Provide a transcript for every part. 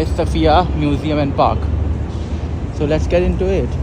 is Safiya Museum and Park. So let's get into it.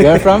You are from?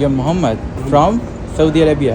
You're Muhammad from Saudi Arabia.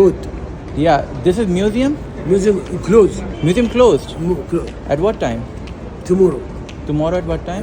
Good. Yeah, this is museum? Museum closed. Museum closed. Closed. At what time? Tomorrow. Tomorrow at what time?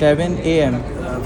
7 a.m.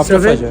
After 7. Fajr.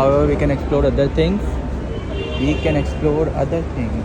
however we can explore other things. We can explore other things.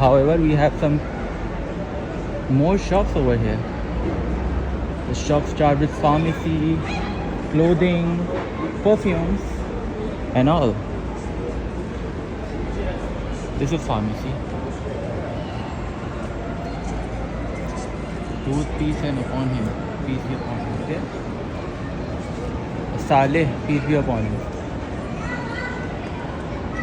however we have some more shops over here. The shops start with pharmacy, clothing, perfumes and all. This is pharmacy. Toothpaste and upon him, peace be upon him. Okay? Saleh, peace be upon him.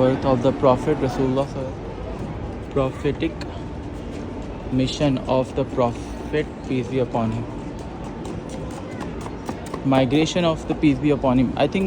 Birth of the Prophet Rasulullah, prophetic mission of the Prophet, peace be upon him. Migration of the peace be upon him. I think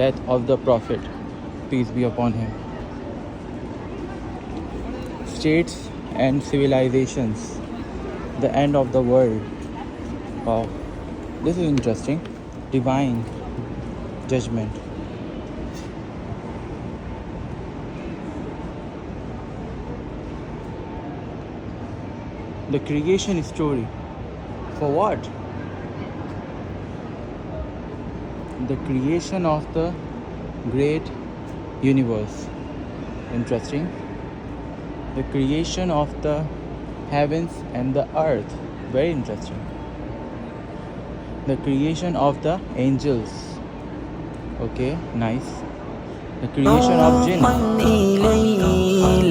Death of the Prophet, peace be upon him. states and civilizations, the end of the world. Wow, this is interesting. Divine judgment. The creation story. For what? The creation of the great universe. Interesting. The creation of the heavens and the earth. Very interesting. The creation of the angels. Okay, nice. The creation of jinn.